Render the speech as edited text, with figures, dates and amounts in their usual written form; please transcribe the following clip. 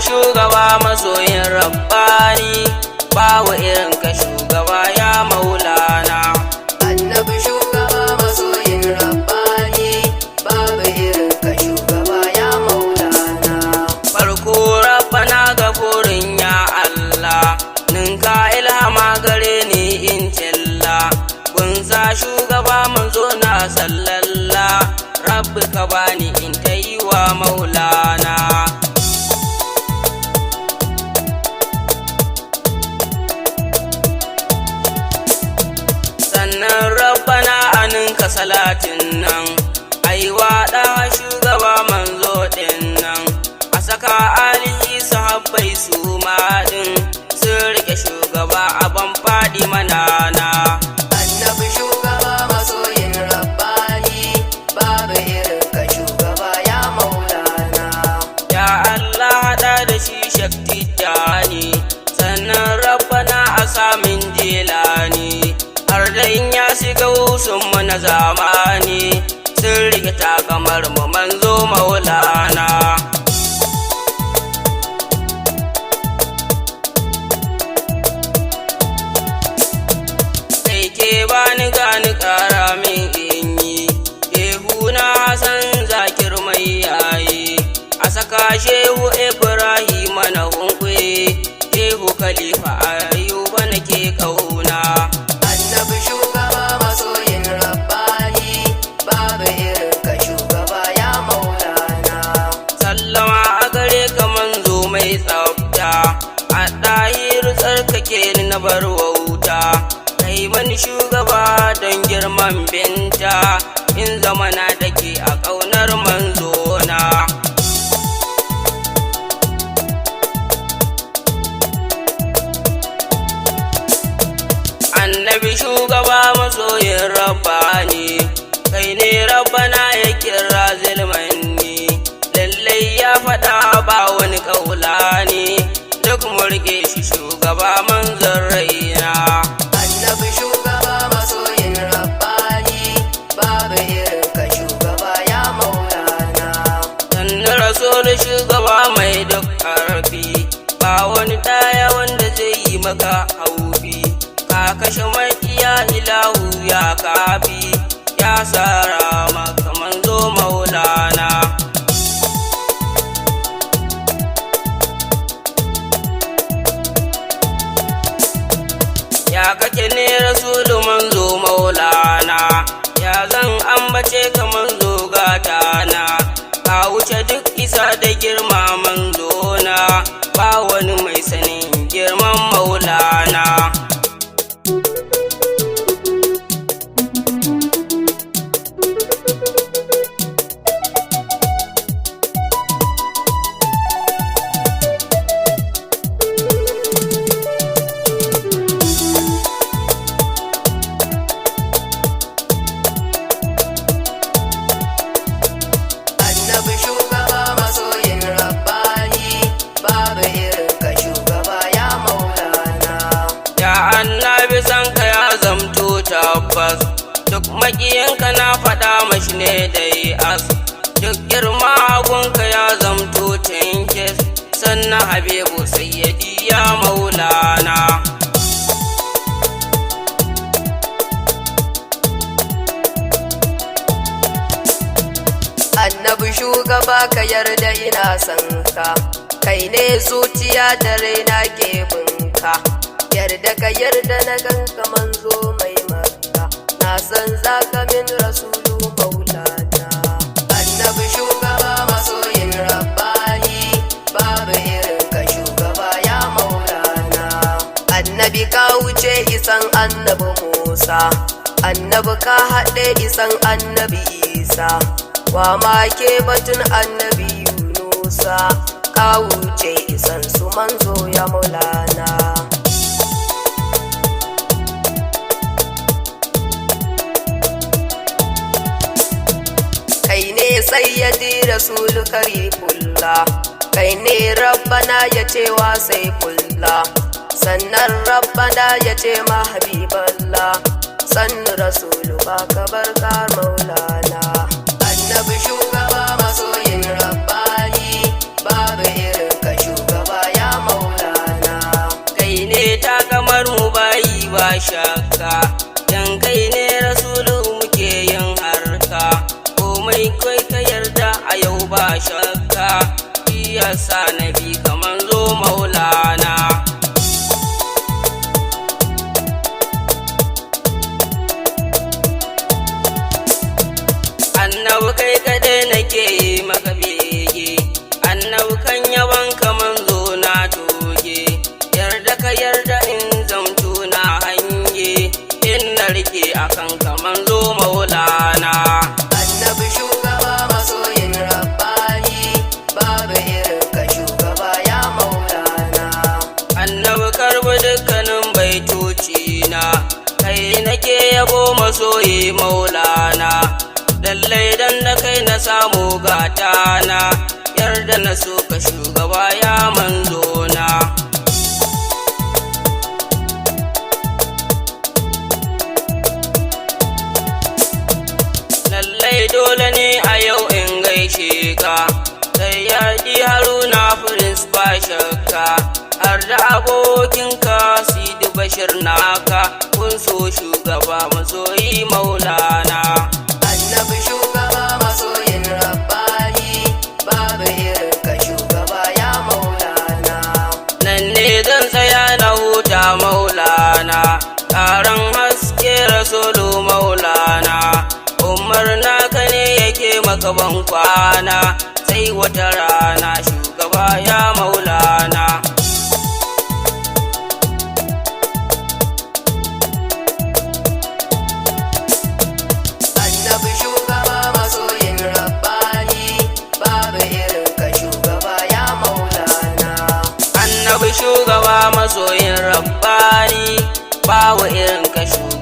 shugaba masoyin rabbani, babu irin ka shugaba ya maulana. Annabi shugaba masoyin rabbani, babu irin ka shugaba ya maulana. Farko rabbana gafurin ya Allah, ninka ilhama gare ni in cilla, gunsa shugaba manzo na sallalla, rabbi ka bani in ta yi wa maulana. Sannan rabbana aninka salatin nan, aiwa ɗa shugaba manzo ɗin nan, a saka alihi sahabbai su maɗin, sun rike shugaba a ban faɗi manana. Annabi shugaba masoyin rabbani, babu irin ka shugaba ya maulana. Ya Allah haɗa da shi shakti jani, sannan rabbana a samin jelani, har da in ya shiga wusunmu na zamani, sun rike takamar mu manzo maulana. Sai ke bani gani ƙara min in yi, Shehuna Hassan Zakir mai yayi, a saka Shehu Ibrahim na hunkwe, Shehu Khalifa Ayuba nake kauna. Annabi shugaba masoyin rabbani, babu irin ka shugaba ya maulana. Sallama a gare ka manzo mai tsafta, a ɗahir tsarkake ni na bar wauta, kai mani shugaba don girman binta, in zamana da ke a ƙaunar manzona. Annabi shugaba masoyin rabbani, kai ne rabbana ya kira zilmanni, lallai ya faɗa ba wani ƙaulani, duk murke shi shugaba manzon raina. Annabi shugaba masoyin rabbani, babu irin ka shugaba ya maulana. Sannan rasul shugaba mai duk ƙarfi, ba wani ɗaya wanda zai yi maka haufi, ka kashe makiya ilahu ya kafi, ya sara maka manzo maulana. Ya kake ne rasulu manzo maulana, ya zan ambace ka manzo gatana, ka wuce duk isa da girma manzona, ba wani mai sanin girman maulana. Annabi shugaba masoyin rabbani, babu irin ka shugaba ya maulana. Ya annabi san ka ya zamto tabbas, duk makiyanka na faɗa mashi ne dai as, duk girma gunka ya zamto cinkis, sannan habibu sayyadi ya maulana. Annabi shugaba ka yarda ina son ka, kai ne zuciya da raina ke binka, yarda ka yarda na ganka manzo mai makka, na san za ka min rasulu maulana. Annabi shugaba masoyin rabbani, babu irin ka shugaba ya maulana. Annabi ka wuce isan annabi Musa, annabi ka haɗe isan annabi Isa, wa ma ke batun annabi Yunusa, ka wuce isan su manzo ya maulana. Kai ne sayyidi rasul karifullah, kai ne rabbana ya ce wa sai kulla, sannan rabbana ya ce ma habiballah, sannu rasulu ba ka barka maulana. Annabi shugaba masoyin rabbani, babu irin ka shugaba annabi kai kaɗai nake maka bege, annabi kan yaban kaman zo na toge, yarda ka yarda in zamto na hange, in na rike akan kaman zo maulana. Annabi shugaba masoyin rabbani, babu irin ka shugaba ya maulana. Annabi karbi dukkanin baitoci na, kai nake yabo masoyi maulana. Lallai dan da kai na samu gatana, yarda na so ka shugaba ya manzona. Lallai dole ne a yau in gaishe ka, sai ya ji Haruna Prince ba shakka, har da abokinka Sidi Bashir naka, kun so shugaba masoyi maulana. Annabi shugaba masoyin rabbani, babu irin ka shugaba ya maulana. Nan ne zan tsaya na huta maulana, taron haske rasulu maulana, umar naka ne yake maka ban kwana, sai wata rana shugaba ya maulana. Annabi shugaba masoyin rabbani, babu irin ka shugaba ya maulana. Annabi shugaba masoyin rabbani, babu irin ka shugaba